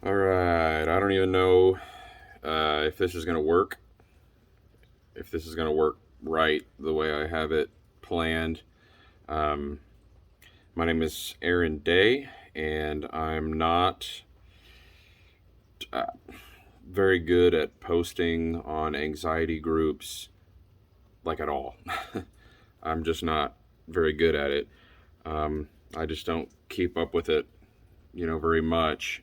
All right. I don't even know if this is going to work, if this is going to work right the way I have it planned. Um, my name is Aaron Day, and I'm not uh, very good at posting on anxiety groups, like at all. I'm just not very good at it. I just don't keep up with it, very much.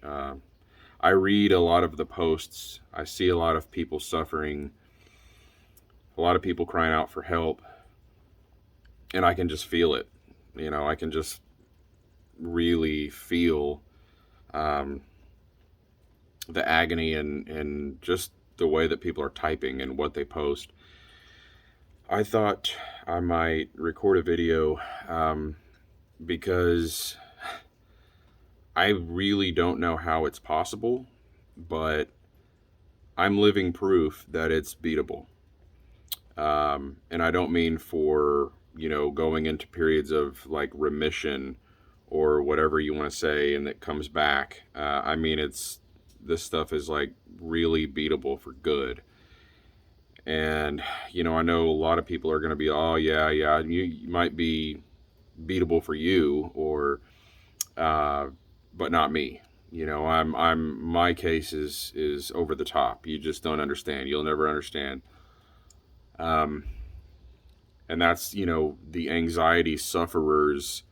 I read a lot of the posts. I see a lot of people suffering, a lot of people crying out for help, and I can just feel it. I can just really feel um, the agony and just the way that people are typing and what they post. I thought I might record a video because I really don't know how it's possible, but I'm living proof that it's beatable. And I don't mean for, going into periods of like remission or whatever you want to say and that comes back. I mean, this stuff is like really beatable for good. And, I know a lot of people are going to be, oh, yeah, yeah, you might be beatable for you uh, but not me. My case is over the top. You just don't understand. You'll never understand. Um, and that's the anxiety sufferers.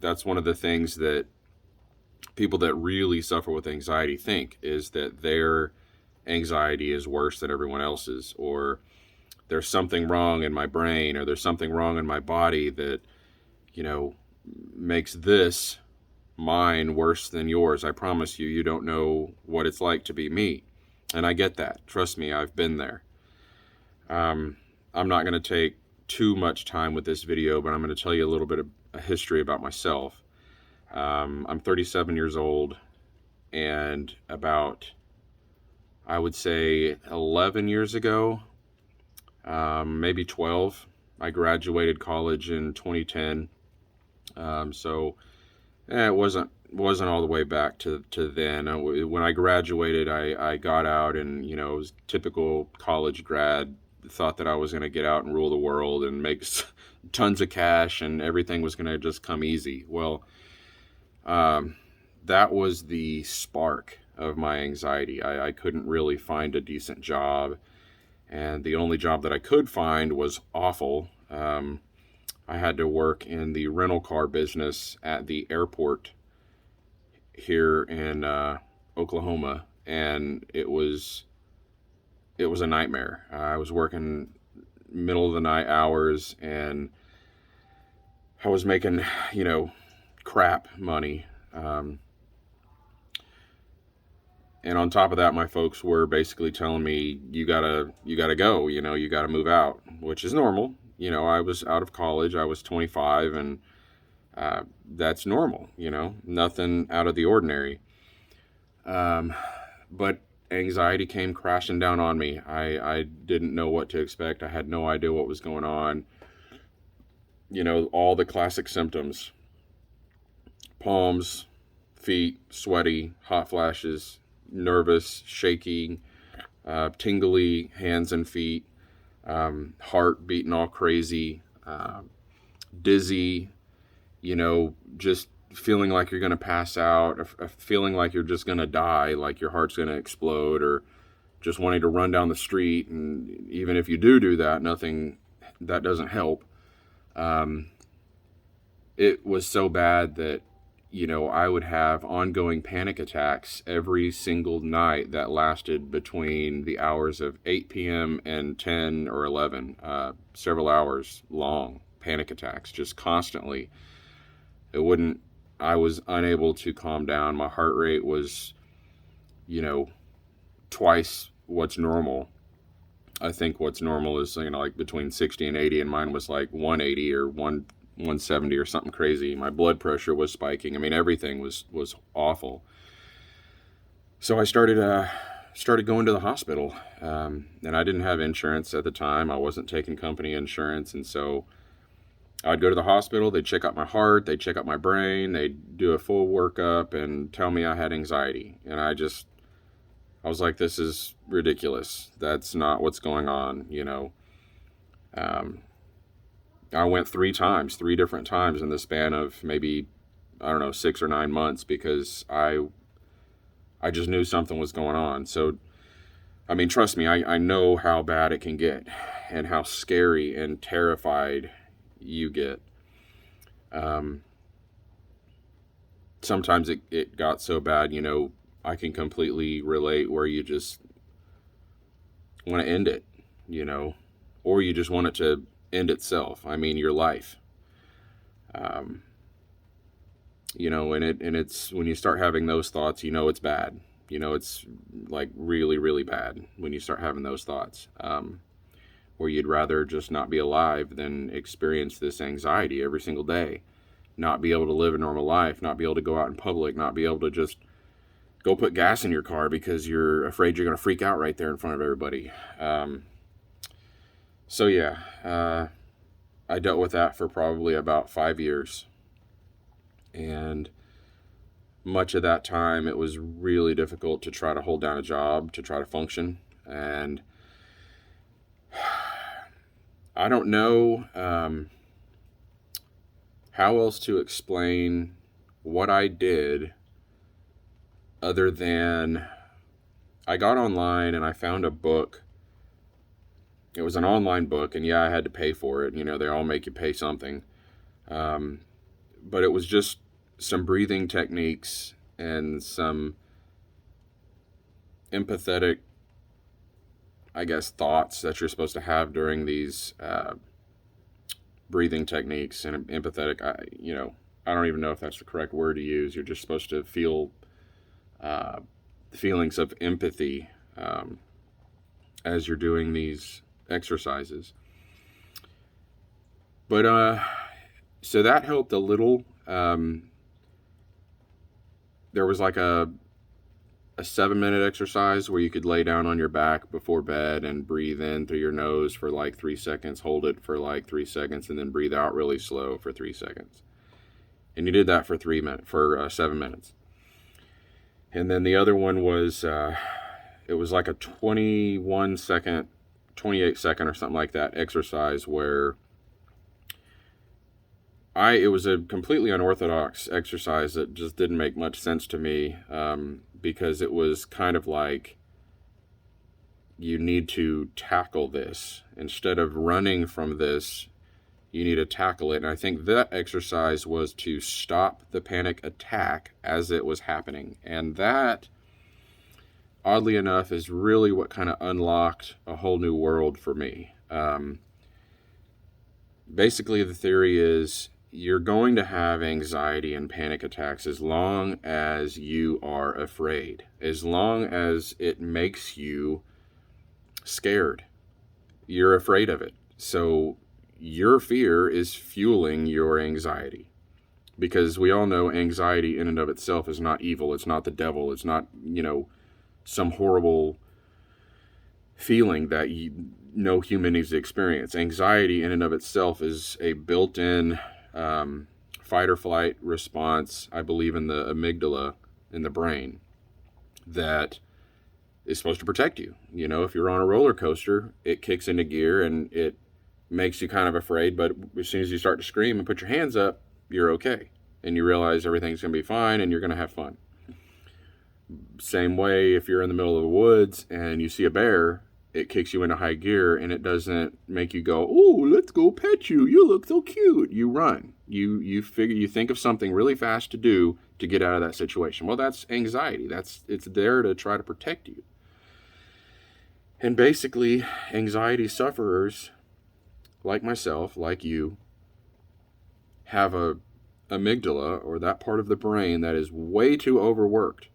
That's one of the things that people that really suffer with anxiety think is that their anxiety is worse than everyone else's, or there's something wrong in my brain, or there's something wrong in my body that you know makes this mine worse than yours. I promise you, you don't know what it's like to be me. And I get that. Trust me, I've been there. um, I'm not going to take too much time with this video, but I'm going to tell you a little bit of a history about myself. I'm 37 years old, and about, I would say, 11 years ago, maybe 12, I graduated college in 2010. It wasn't all the way back to then. When I graduated, I got out and, it was typical college grad, thought that I was going to get out and rule the world and make tons of cash and everything was going to just come easy. Well, um, that was the spark of my anxiety. I couldn't really find a decent job, and the only job that I could find was awful. I had to work in the rental car business at the airport here in Oklahoma, and it was a nightmare. I was working middle of the night hours, and I was making crap money. And on top of that, my folks were basically telling me, you gotta go, you gotta move out, which is normal. I was out of college, I was 25, and that's normal, nothing out of the ordinary. Um, but anxiety came crashing down on me. I didn't know what to expect. I had no idea what was going on. All the classic symptoms: palms, feet, sweaty, hot flashes, nervous, shaky, tingly hands and feet, heart beating all crazy, dizzy, just feeling like you're going to pass out, a feeling like you're just going to die, like your heart's going to explode, or just wanting to run down the street. And even if you do that, nothing, that doesn't help. Um, it was so bad that, I would have ongoing panic attacks every single night that lasted between the hours of 8 p.m. and 10 or 11, several hours long panic attacks, just constantly. It wouldn't, I was unable to calm down. My heart rate was, you know, twice what's normal. I think what's normal is, like between 60 and 80, and mine was like 180 or 170 or something crazy. My blood pressure was spiking. I mean, everything was awful. So I started going to the hospital, and I didn't have insurance at the time. I wasn't taking company insurance, and so I'd go to the hospital, they'd check out my heart, they'd check out my brain, they'd do a full workup and tell me I had anxiety. And I was like, this is ridiculous. That's not what's going on, you know. Um, I went 3 different times in the span of maybe, I don't know, 6 or 9 months, because I just knew something was going on. So, I mean, trust me, I know how bad it can get and how scary and terrified you get. Um, Sometimes it got so bad, you know, I can completely relate, where you just want to end it, you know, or you just want it to end itself. I mean, your life. Um, you know, and it's when you start having those thoughts, you know, it's bad. You know, it's like really, really bad when you start having those thoughts, where you'd rather just not be alive than experience this anxiety every single day, not be able to live a normal life, not be able to go out in public, not be able to just go put gas in your car because you're afraid you're going to freak out right there in front of everybody. So yeah, I dealt with that for probably about 5 years. And much of that time, it was really difficult to try to hold down a job, to try to function. And I don't know how else to explain what I did, other than I got online and I found a book. It was an online book, and yeah, I had to pay for it. You know, they all make you pay something. But it was just some breathing techniques and some empathetic, I guess, thoughts that you're supposed to have during these breathing techniques. And empathetic, I don't even know if that's the correct word to use. You're just supposed to feel feelings of empathy as you're doing these exercises. But so that helped a little. There was like a 7-minute exercise where you could lay down on your back before bed and breathe in through your nose for like 3 seconds, hold it for like 3 seconds, and then breathe out really slow for 3 seconds. And you did that for 7 minutes. And then the other one was, it was like a 21 second, 28 second or something like that exercise where it was a completely unorthodox exercise that just didn't make much sense to me, because it was kind of like, you need to tackle this. Instead of running from this, you need to tackle it. And I think that exercise was to stop the panic attack as it was happening. And that, oddly enough, is really what kind of unlocked a whole new world for me. Basically, the theory is, you're going to have anxiety and panic attacks as long as you are afraid, as long as it makes you scared. You're afraid of it. So your fear is fueling your anxiety, because we all know anxiety in and of itself is not evil. It's not the devil. It's not, some horrible feeling that no human needs to experience. Anxiety in and of itself is a built-in fight or flight response, I believe, in the amygdala in the brain, that is supposed to protect you. You know, if you're on a roller coaster, it kicks into gear and it makes you kind of afraid, but as soon as you start to scream and put your hands up, you're okay. And you realize everything's going to be fine and you're going to have fun. Same way, if you're in the middle of the woods and you see a bear, it kicks you into high gear and it doesn't make you go, "Oh, let's go pet you. You look so cute." You run. You think of something really fast to do to get out of that situation. Well, that's anxiety. It's there to try to protect you. And basically, anxiety sufferers like myself, like you, have a amygdala, or that part of the brain, that is way too overworked.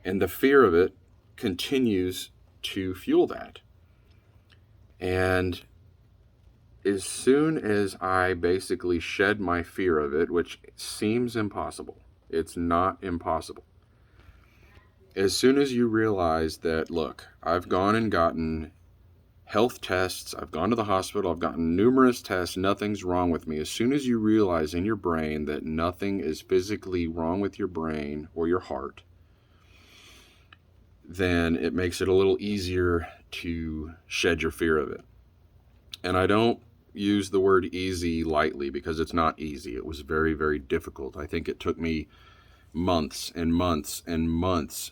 And the fear of it continues to fuel that. And as soon as I basically shed my fear of it, which seems impossible, it's not impossible. As soon as you realize that, look, I've gone and gotten health tests. I've gone to the hospital. I've gotten numerous tests. Nothing's wrong with me. As soon as you realize in your brain that nothing is physically wrong with your brain or your heart, then it makes it a little easier to shed your fear of it. And I don't use the word easy lightly, because it's not easy. It was very, very difficult. I think it took me months and months and months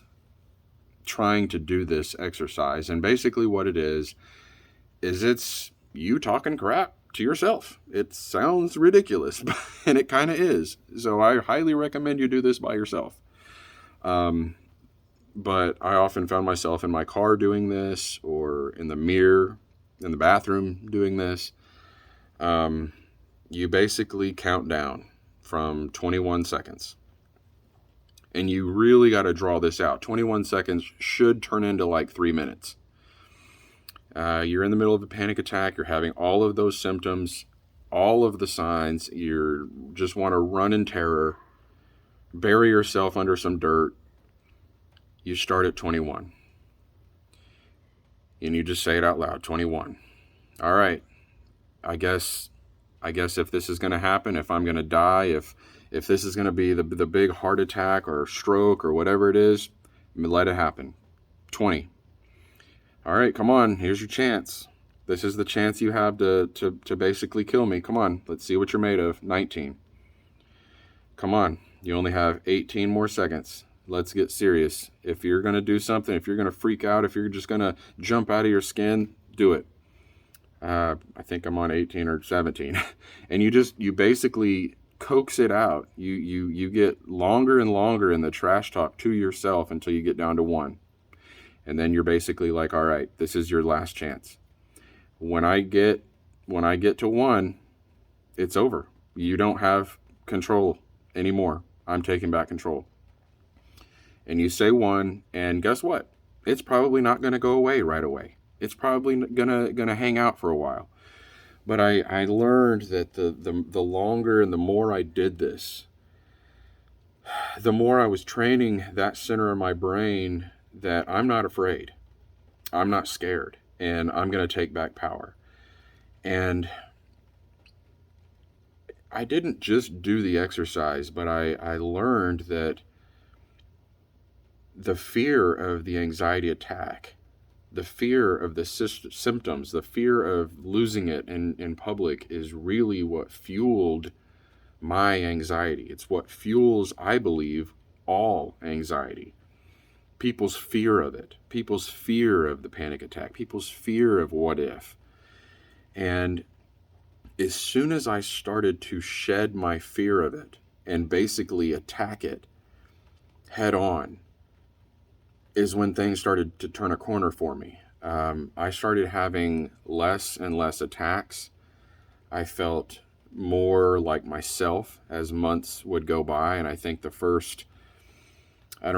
trying to do this exercise. And basically what it is it's you talking crap to yourself. It sounds ridiculous, and it kind of is. So I highly recommend you do this by yourself. But I often found myself in my car doing this, or in the mirror in the bathroom doing this. You basically count down from 21 seconds. And you really got to draw this out. 21 seconds should turn into like 3 minutes. You're in the middle of a panic attack. You're having all of those symptoms, all of the signs. You just want to run in terror, bury yourself under some dirt. You start at 21. And you just say it out loud, 21. All right. I guess if this is going to happen, if I'm going to die, if this is going to be the big heart attack or stroke or whatever it is, let it happen. 20. All right, come on. Here's your chance. This is the chance you have to basically kill me. Come on. Let's see what you're made of. 19. Come on. You only have 18 more seconds. Let's get serious. If you're going to do something, if you're going to freak out, if you're just going to jump out of your skin, do it. I think I'm on 18 or 17. And you basically coax it out. You get longer and longer in the trash talk to yourself until you get down to 1. And then you're basically like, all right, this is your last chance. When I get to 1, it's over. You don't have control anymore. I'm taking back control. And you say 1, and guess what? It's probably not going to go away right away. It's probably gonna hang out for a while. But I learned that the longer and the more I did this, the more I was training that center of my brain that I'm not afraid. I'm not scared. And I'm going to take back power. And I didn't just do the exercise, but I learned that the fear of the anxiety attack, the fear of the symptoms, the fear of losing it in public is really what fueled my anxiety. It's what fuels, I believe, all anxiety. People's fear of it, people's fear of the panic attack, people's fear of what if. And as soon as I started to shed my fear of it and basically attack it head on, is when things started to turn a corner for me. I started having less and less attacks. I felt more like myself as months would go by. And I think the first, 8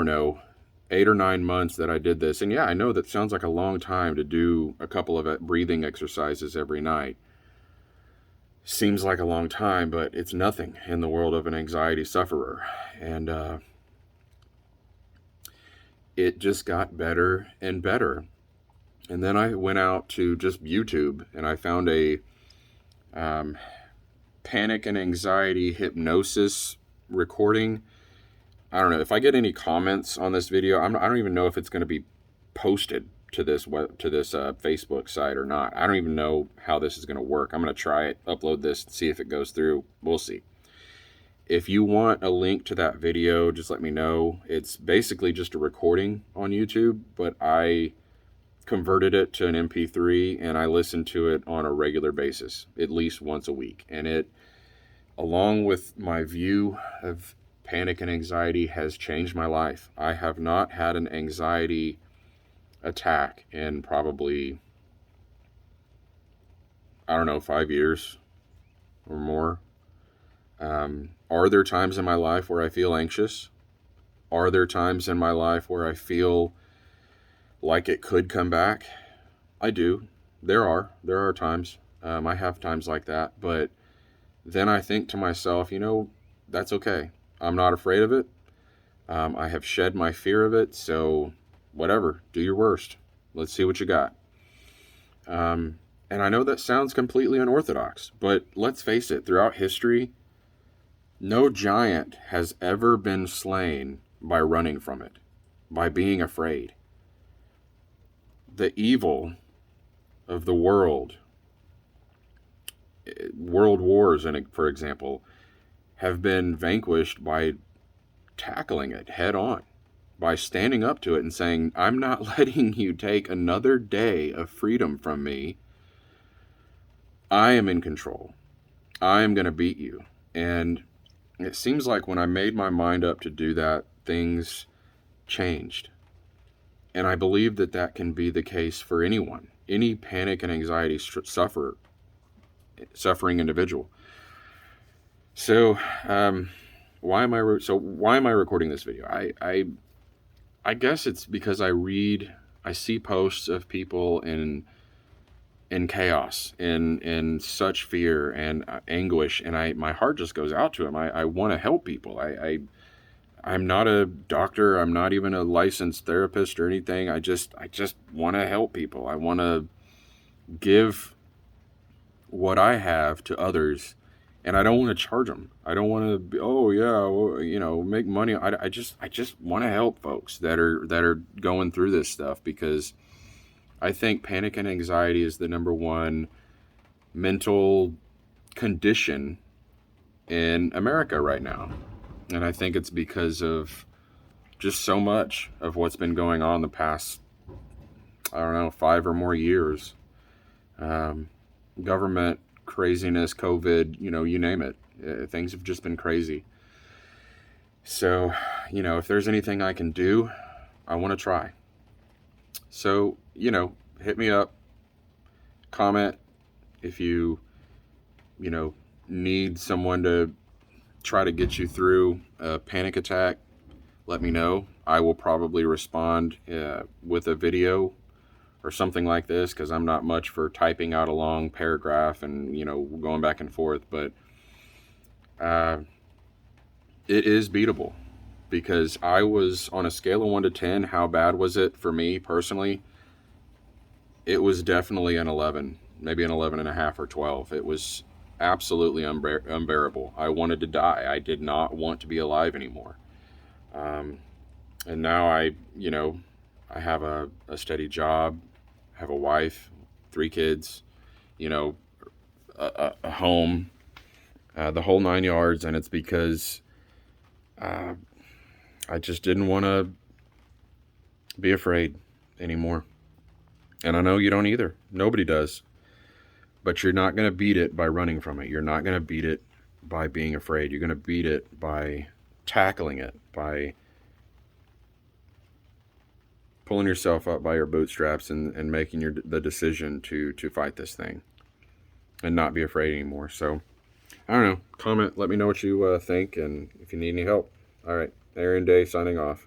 or 9 months that I did this, and yeah, I know that sounds like a long time to do a couple of breathing exercises every night. Seems like a long time, but it's nothing in the world of an anxiety sufferer. And it just got better and better. And then I went out to just YouTube, and I found a panic and anxiety hypnosis recording. I don't know if I get any comments on this video. I don't even know if it's going to be posted to this Facebook site or not. I don't even know how this is going to work. I'm going to try it, upload this, see if it goes through. We'll see. If you want a link to that video, just let me know. It's basically just a recording on YouTube, but I converted it to an MP3 and I listen to it on a regular basis, at least once a week. And it, along with my view of panic and anxiety, has changed my life. I have not had an anxiety attack in probably, 5 years or more. Are there times in my life where I feel anxious? Are there times in my life where I feel like it could come back? I do. There are times. I have times like that, but then I think to myself, that's okay. I'm not afraid of it. I have shed my fear of it. So whatever, do your worst. Let's see what you got. And I know that sounds completely unorthodox, but let's face it, throughout history, no giant has ever been slain by running from it, by being afraid. The evil of the world, world wars, for example, have been vanquished by tackling it head on, by standing up to it and saying, I'm not letting you take another day of freedom from me. I am in control. I am going to beat you. And it seems like when I made my mind up to do that, things changed. And I believe that that can be the case for anyone, any panic and anxiety suffering individual. So, why am I recording this video? I guess it's because I see posts of people in chaos, in such fear and anguish, and my heart just goes out to them. I want to help people. I'm not a doctor. I'm not even a licensed therapist or anything. I just want to help people. I want to give what I have to others, and I don't want to charge them. I don't want to be, oh yeah, well, make money. I just want to help folks that are going through this stuff, because I think panic and anxiety is the number one mental condition in America right now. And I think it's because of just so much of what's been going on the past, 5 or more years. Government craziness, COVID, you name it. Things have just been crazy. So, if there's anything I can do, I want to try. So, hit me up, comment if you need someone to try to get you through a panic attack. Let me know. I will probably respond with a video or something like this, because I'm not much for typing out a long paragraph and going back and forth. But it is beatable, because I was on a scale of 1 to 10. How bad was it for me personally? It was definitely an 11, maybe an 11 and a half or 12. It was absolutely unbearable. I wanted to die. I did not want to be alive anymore. And now I have a steady job, have a wife, 3 kids, a home, the whole 9 yards. And it's because I just didn't want to be afraid anymore. And I know you don't either. Nobody does. But you're not going to beat it by running from it. You're not going to beat it by being afraid. You're going to beat it by tackling it, by pulling yourself up by your bootstraps and making the decision to fight this thing and not be afraid anymore. So, I don't know. Comment. Let me know what you think, and if you need any help. All right. Aaron Day signing off.